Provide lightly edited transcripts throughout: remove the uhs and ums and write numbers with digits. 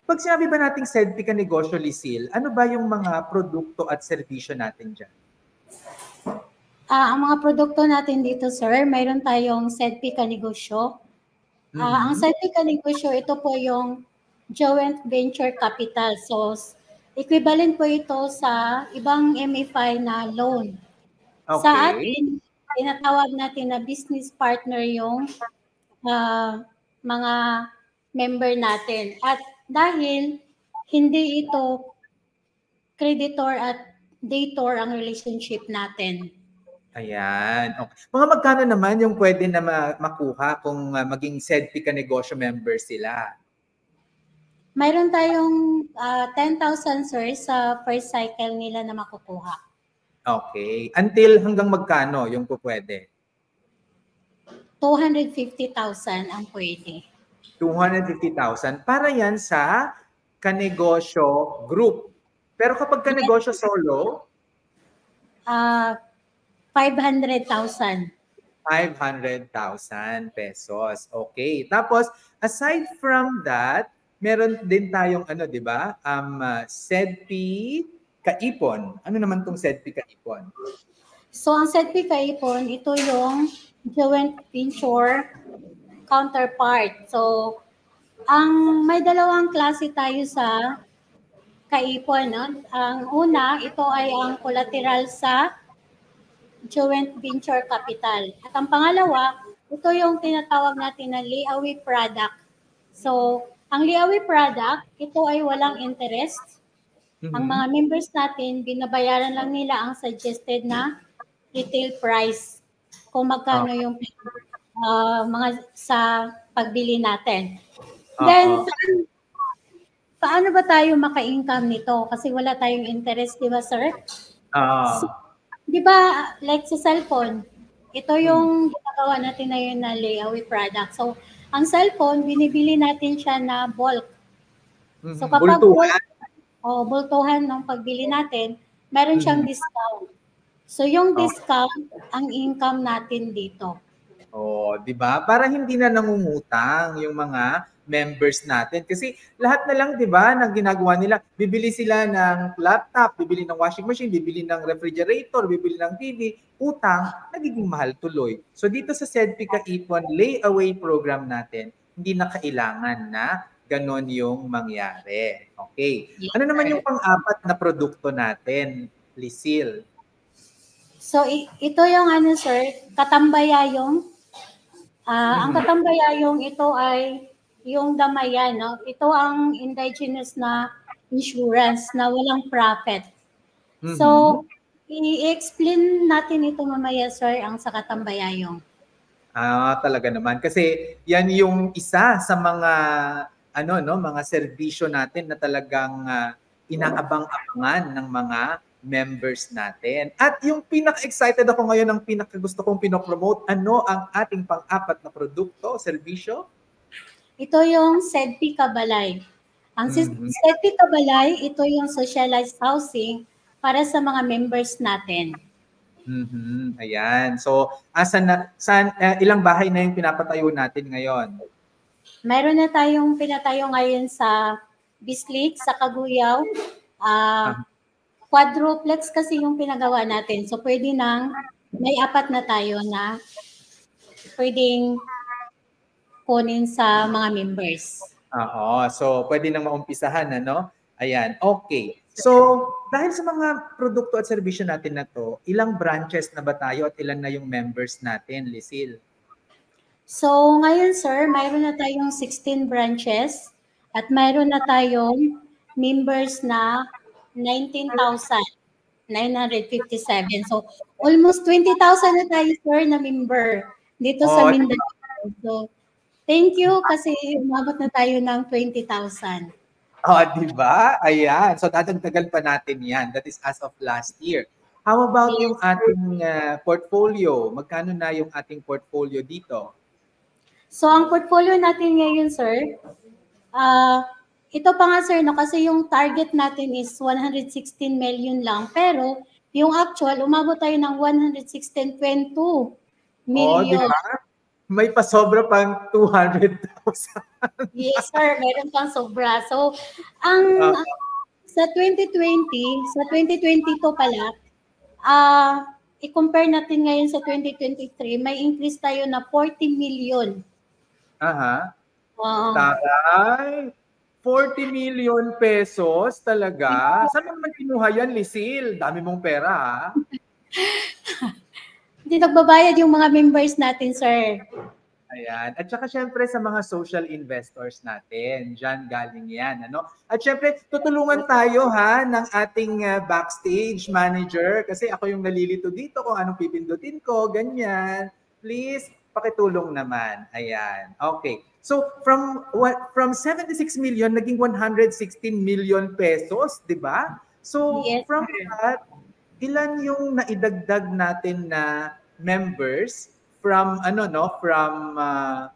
Pag sinabi ba nating SEDPI ka negosyo, Lisil, ano ba yung mga produkto at serbisyo natin dyan? Ang mga produkto natin dito, sir, mayroon tayong SEDPI ka negosyo. Ang SEDPI ka negosyo, ito po yung joint venture capital. So, equivalent po ito sa ibang MFI na loan. Okay. Sa atin, tinatawag natin na business partner yung mga member natin. At dahil hindi ito creditor at debtor ang relationship natin. Ayan. Okay. Mga magkano naman yung pwede na makuha kung maging SEDPI ka negosyo member sila? Mayroon tayong 10,000, sir, sa first cycle nila na makukuha. Okay. Until hanggang magkano yung pwede? 250,000 ang pwede. 250,000. Para yan sa kanegosyo group. Pero kapag kanegosyo solo? 500,000. 500,000 pesos. Okay. Tapos, aside from that, meron din tayong di ba? SEDPI Kaipon. Ano naman tong SEDPI Kaipon? So, ang SEDPI Kaipon, ito yung joint venture counterpart. So, may dalawang klase tayo sa Kaipon. No? Ang una, ito ay ang collateral sa joint venture capital. At ang pangalawa, ito yung tinatawag natin na layaway product. So, ang layaway product, ito ay walang interest. Ang mga members natin, binabayaran lang nila ang suggested na retail price kung magkano yung mga sa pagbili natin. Then, paano ba tayo maka-income nito? Kasi wala tayong interest, di ba, sir? So, di ba, like sa cellphone, ito yung ginagawa natin na yun na layaway product. So, ang cellphone, binibili natin siya na bulk. So, kapag bultuhan ng pagbili natin, meron siyang discount. So, yung discount, ang income natin dito. Di ba? Para hindi na nangungutang yung mga members natin. Kasi lahat na lang, di ba, ng ginagawa nila, bibili sila ng laptop, bibili ng washing machine, bibili ng refrigerator, bibili ng TV, utang, nagiging mahal tuloy. So dito sa SEDPI Kaipon layaway program natin, hindi na kailangan na ganon yung mangyari. Okay. Ano naman yung pang-apat na produkto natin, Lisil? So, ito yung sir, katambayayong. Ang katambayayong ito ay yung damayan, no? Ito ang indigenous na insurance na walang profit. So, i-explain natin ito mamaya, sir, ang sa katambayayong. Talaga naman. Kasi yan yung isa sa mga mga serbisyo natin na talagang inaabang-abangan ng mga members natin. At yung pinaka-excited ako ngayon, ang pinaka-gusto kong pinopromote, ano ang ating pang-apat na produkto, serbisyo? Ito yung SEDPI Kabalay. Ang SEDPI Kabalay, ito yung socialized housing para sa mga members natin. Ayan. So, ilang bahay na yung pinapatayo natin ngayon? Mayroon na tayong pinatayo ngayon sa Bislik, sa Kaguyaw. Quadruplex kasi yung pinagawa natin. So, pwede nang may 4 na tayo na pwedeng kunin sa mga members. So pwede nang maumpisahan, ano? Ayan, okay. So, dahil sa mga produkto at serbisyo natin na to, ilang branches na ba tayo at ilan na yung members natin, Lisil? So, ngayon, sir, mayroon na tayong 16 branches at mayroon na tayong members na 19,957. So, almost 20,000 na tayo, sir, na member dito sa Mindanao. So, thank you kasi umabot na tayo ng 20,000. Di ba? Ayan. So, dadagdagan pa natin yan. That is as of last year. How about yung ating portfolio? Magkano na yung ating portfolio dito? So, ang portfolio natin ngayon, sir, ito pa nga, sir, no, kasi yung target natin is 116 million lang. Pero, yung actual, umabot tayo ng 116.2 million. Diba? may pasobra pang 200,000. Yes, sir. Meron pang sobra. So, ang sa 2022 pala, i-compare natin ngayon sa 2023, may increase tayo na 40 million. Aha. Oo. Taray! 40 million pesos talaga? Saan naman kinuha yan, Lisil? Dami mong pera, ha? Hindi nagbabayad yung mga members natin, sir. Ayan. At saka syempre sa mga social investors natin, dyan galing yan. Ano? At syempre, tutulungan tayo ha ng ating backstage manager kasi ako yung nalilito dito kung anong pipindutin ko, ganyan. Please, pakitulong naman. Ayan. Okay. So from 76 million naging 116 million pesos, 'di ba? So Yes, from sir. that, ilan yung naidagdag natin na members from 2022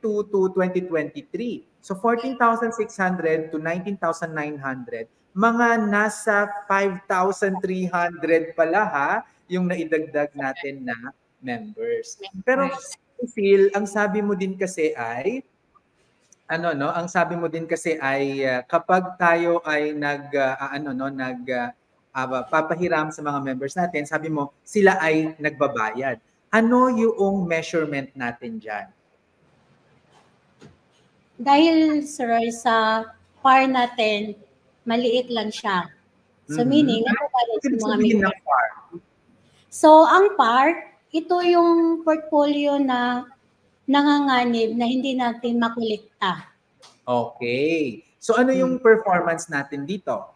to 2023. So 14,600 to 19,900, mga nasa 5,300 pala ha yung naidagdag natin na members. Pero Phil, ang sabi mo din kasi ay kapag tayo ay papahiram sa mga members natin, sabi mo sila ay nagbabayad. Ano yung measurement natin diyan? Dahil, sir, sa par natin, maliit lang siya. So, meaning, nagbabayad sa mga members. So, ang par, ito yung portfolio na nanganganib na hindi natin makolekta. Okay. So, ano yung performance natin dito?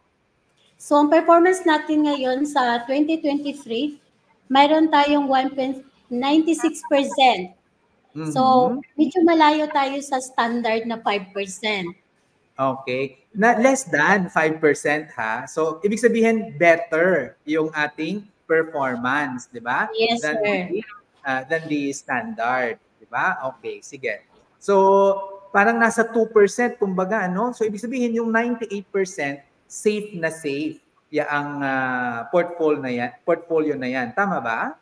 So, ang performance natin ngayon sa 2023, mayroon tayong 1.96%. So, medyo malayo tayo sa standard na 5%. Okay. Na less than 5% ha. So, ibig sabihin better yung ating performance, di ba? Yes, sir. Than the standard, di ba? Okay, sige. So, parang nasa 2% kumbaga, no? So, ibig sabihin yung 98% safe na safe ang portfolio na yan. Tama ba?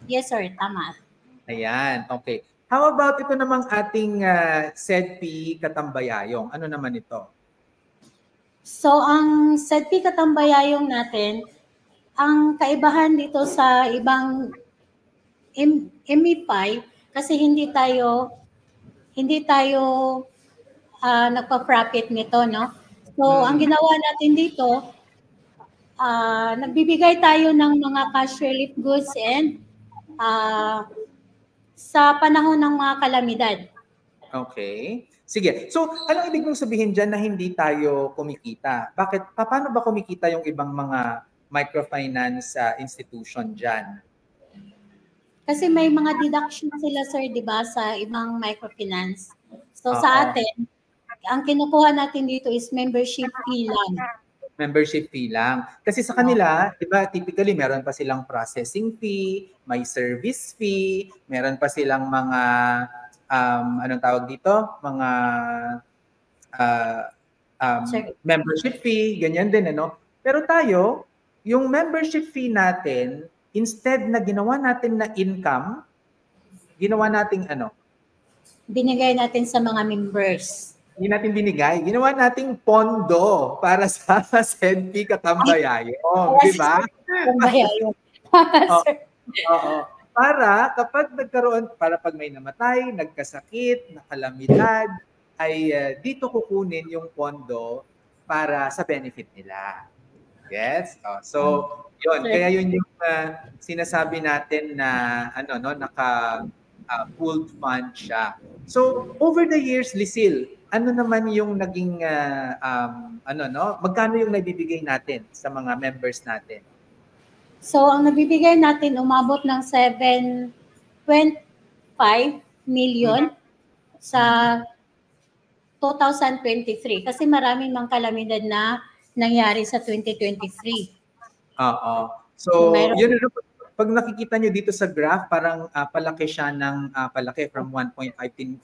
Yes, sir. Tama. Ayan, okay. How about ito namang ating SEDP Katambayayong? Ano naman ito? So, ang SEDP Katambayayong natin, ang kaibahan dito sa ibang ME5, kasi hindi tayo nagpa-profit nito, no? So, ang ginawa natin dito, nagbibigay tayo ng mga cash relief goods and sa panahon ng mga kalamidad. Okay. Sige. So, anong ibig mong sabihin dyan na hindi tayo kumikita? Bakit? Paano ba kumikita yung ibang mga microfinance institution dyan? Kasi may mga deduction sila, sir, di ba, sa ibang microfinance. So, sa atin, ang kinukuha natin dito is membership fee lang. Membership fee lang. Kasi sa kanila, di ba, typically, meron pa silang processing fee, may service fee, meron pa silang mga, anong tawag dito? Mga membership fee, ganyan din, ano? Pero tayo, yung membership fee natin, instead na ginawa natin na income, ginawa nating ano? Binigay natin sa mga members. Hindi natin binigay. Ginawa nating pondo para sa SEDP Katambayayong. Di ba? Katambayayong. Oo. Para kapag para pag may namatay, nagkasakit, nakalamidad, ay dito kukunin yung pondo para sa benefit nila. Yes? So, yun. Kaya yun yung sinasabi natin na naka-pooled fund siya. So, over the years, Lisil, ano naman yung naging magkano yung nabibigay natin sa mga members natin? So, ang nabibigay natin umabot ng 7.5 million sa 2023 kasi maraming mga kalamidad na nangyari sa 2023. Oo. So, yun, pag nakikita nyo dito sa graph, parang palaki siya ng palaki from 1.59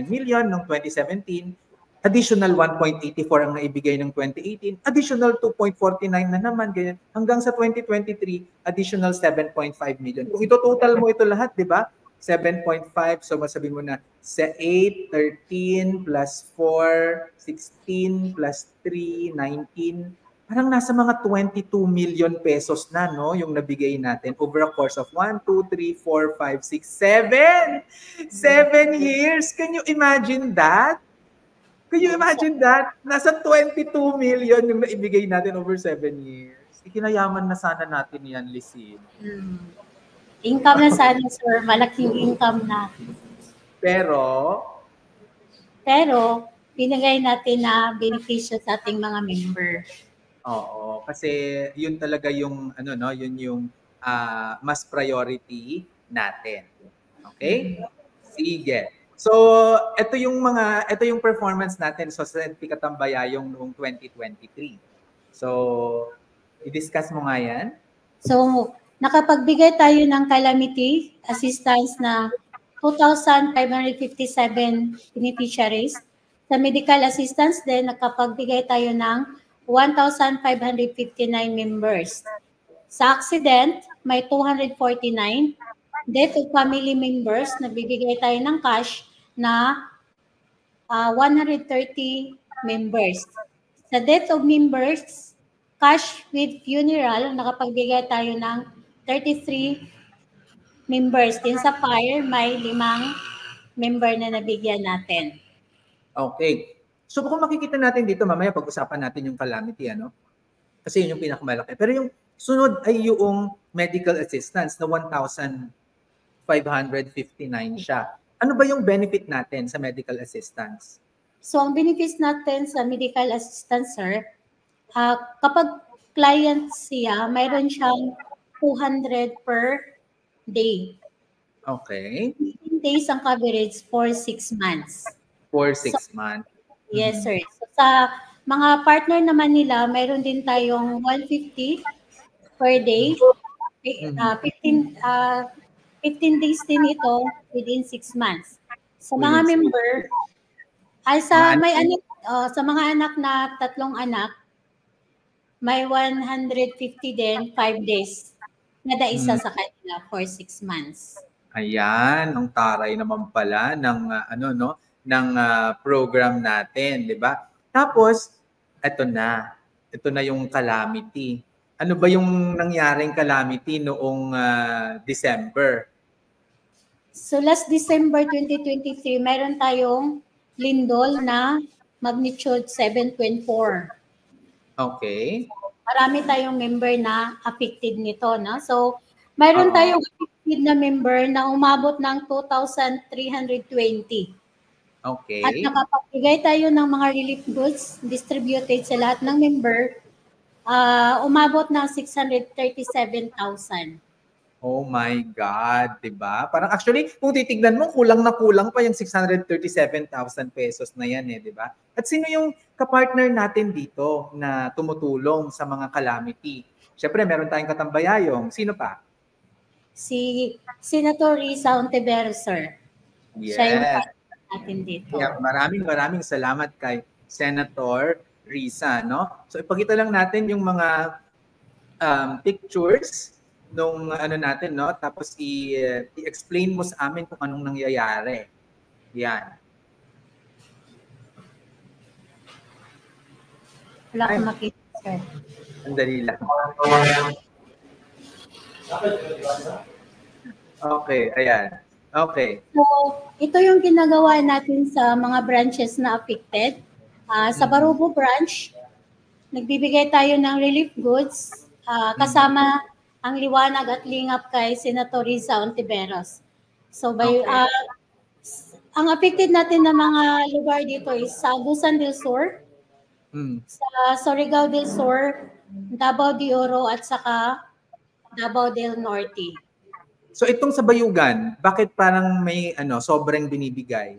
million noong 2017, additional 1.84 ang naibigay ng 2018, additional 2.49 na naman, ganyan. Hanggang sa 2023, additional 7.5 million. Kung ito total mo ito lahat, di ba? 7.5. So masabi mo na sa 8, 13 plus 4, 16 plus 3, 19. Parang nasa mga 22 million pesos na, no? Yung nabigay natin over a course of 1, 2, 3, 4, 5, 6, 7. 7 years. Can you imagine that? Can you imagine that? Nasa 22 million yung naibigay natin over 7 years. Ikinayaman na sana natin yan, Lisine. Income na sana, sir. Malaking income na. Pero, binigay natin na benepisyo sa ating mga member. oo, kasi yun talaga yung, ano, no, yun yung mas priority natin. Okay? Sige. So, ito yung performance natin sa SNP Katambayayong noong 2023. So, i-discuss mo nga yan. So, nakapagbigay tayo ng calamity assistance na 2,557 beneficiaries. Sa medical assistance din, nakapagbigay tayo ng 1,559 members. Sa accident, may 249. Death of family members, nagbibigay tayo ng cash na 130 members. Sa death of members, cash with funeral, nakapagbigay tayo ng 33 members. Din sa fire, may 5 member na nabigyan natin. Okay. So kung makikita natin dito, mamaya pag-usapan natin yung calamity, ano? Kasi yun yung pinakamalaki. Pero yung sunod ay yung medical assistance na 1,559 siya. Ano ba yung benefit natin sa medical assistance? So ang benefits natin sa medical assistance, sir, kapag client siya, mayroon siyang 200 per day. Okay. 15 days ang coverage for 6 months. For 6 months. Yes, sir. So, sa mga partner naman nila, mayroon din tayong 150 per day. 15 days din ito within 6 months. Sa mga member, ay sa may anak, sa mga anak na 3 anak, may 150 din 5 days na isa sa kanila for 6 months. Ayan, ang taray naman pala ng ng program natin, 'di ba? Tapos ito na yung calamity. Ano ba yung nangyaring calamity noong December? So last December 2023, mayroon tayong lindol na magnitude 7.4. Okay. Marami tayong member na affected nito, no? So, mayroon tayong affected na member na umabot ng 2,320. Okay. At nakapagbigay tayo ng mga relief goods distributed sa lahat ng member, umabot ng 637,000. Oh my God, 'di ba? Parang actually, kung titignan mo, kulang na kulang pa yung 637,000 pesos na yan, 'di ba? At sino yung kapartner natin dito na tumutulong sa mga calamity? Syempre, meron tayong Katambayayong. Sino pa? Si Senator Risa Ontiveros, sir. Yes. Siya yung partner natin dito. Yeah, maraming salamat kay Senator Risa, no? So ipakita lang natin yung mga pictures nung natin, no? Tapos i-explain mo sa amin kung anong nangyayari. Yan. Wala akong makita, sir. Andali lang. Okay, ayan. Okay. So, ito yung ginagawa natin sa mga branches na affected. Sa Barubo branch, nagbibigay tayo ng relief goods kasama ang liwanag at lingap kay Senator Risa Ontiveros. So, ang affected natin na mga lugar dito is sa Agusan del Sur, sa Surigao del Sur, Davao de Oro at saka Davao del Norte. So itong sa Bayugan, bakit parang may sobrang binibigay?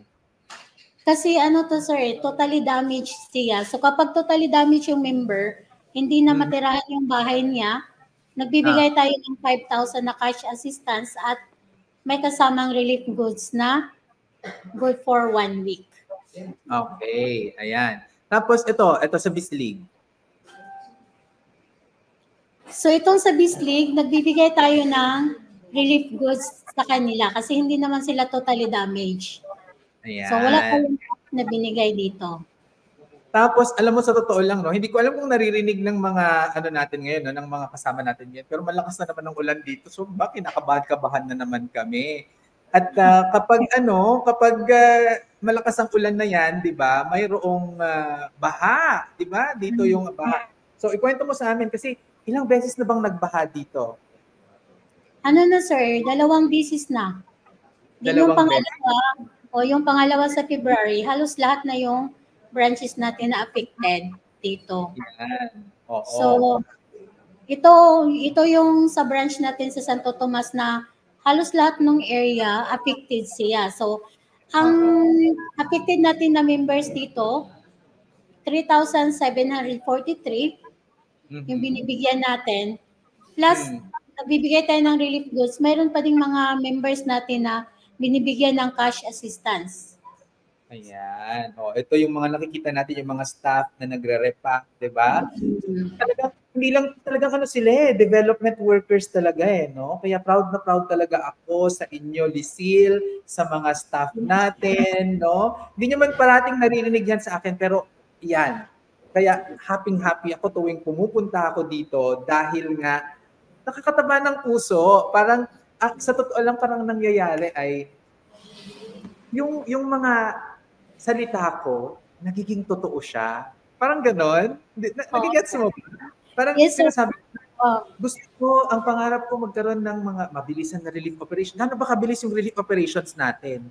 Kasi to sir, totally damaged siya. So kapag totally damaged yung member, hindi na matirahan yung bahay niya, nagbibigay tayo ng 5,000 na cash assistance at may kasamang relief goods na good for 1 week. Okay, ayan. Tapos ito sa Bislig. So itong sa Bislig, nagbibigay tayo ng relief goods sa kanila kasi hindi naman sila totally damaged. Ayan. So wala pa yung na binigay dito. Tapos, alam mo sa totoo lang, no, hindi ko alam kung naririnig ng mga ano natin ngayon, no, ng mga kasama natin ngayon, pero malakas na naman ang ulan dito. So, kinakabahan-kabahan na naman kami. At kapag malakas ang ulan na 'yan, 'di ba? Mayroong baha, 'di ba? Dito yung baha. So, ikwento mo sa amin kasi ilang beses na bang nagbaha dito? Ano na sir, 2 beses na. Yung pangalawa, yung pangalawa sa February, halos lahat na yung branches natin na affected dito. Yan. Oo. So, ito yung sa branch natin sa Santo Tomas na halos lahat ng area affected siya. So, ang affected natin na members dito, 3,743 yung binibigyan natin. Plus, nagbibigay tayo ng relief goods. Mayroon pa ding mga members natin na binibigyan ng cash assistance. Ayan. Ito yung mga nakikita natin, yung mga staff na nagre-repack, 'di ba? Talaga hindi lang talaga sila development workers talaga no? Kaya proud na proud talaga ako sa inyo, Lisil, sa mga staff natin, no? Hindi niyo man parating naririnig yan sa akin, pero yan. Kaya happy ako tuwing pumupunta ako dito dahil nga nakakataba ng puso. Parang sa totoo lang parang nangyayari ay yung mga salita ko, nagiging totoo siya. Parang ganon. Nagigets mo ba? Parang sinasabi gusto ko, ang pangarap ko magkaroon ng mga mabilisan na relief operation. Gaano ba kabilis yung relief operations natin?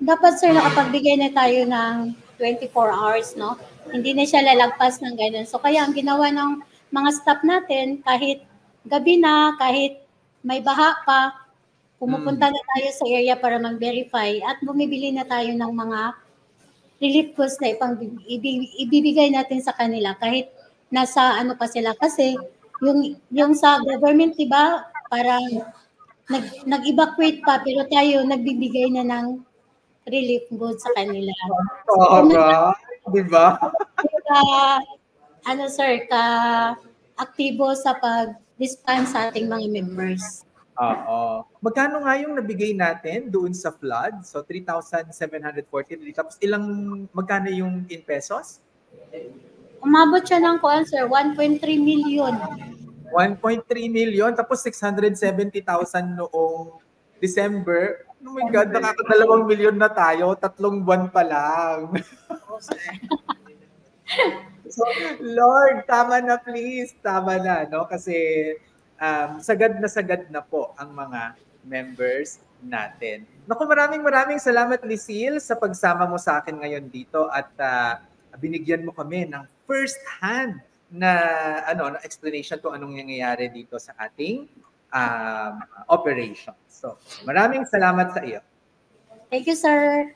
Dapat sir, nakapagbigay na tayo ng 24 hours, no? Hindi na siya lalagpas ng ganun. So kaya ang ginawa ng mga staff natin, kahit gabi na, kahit may baha pa, pumupunta na tayo sa area para mag-verify at bumibili na tayo ng mga relief goods na ibibigay natin sa kanila kahit nasa ano pa sila. Kasi yung sa government, di ba, parang nag-evacuate pa pero tayo nagbibigay na ng relief goods sa kanila. Di ba? Sir, aktibo sa pag-dispense sa ating mga members. Oo. Magkano nga yung nabigay natin doon sa flood? So 3,743. Tapos magkano yung in pesos? Umabot siya ng sir, 1.3 million. 1.3 million, tapos 670,000 noong December. Oh my God, nakaka2 million na tayo, 3 buwan pa lang. So, Lord, tama na please, tama na, no? Kasi sagad na po ang mga members natin. Naku, maraming salamat, Lisil, sa pagsama mo sa akin ngayon dito at binigyan mo kami ng first hand na explanation kung anong nangyayari dito sa ating operation. So, maraming salamat sa iyo. Thank you, sir.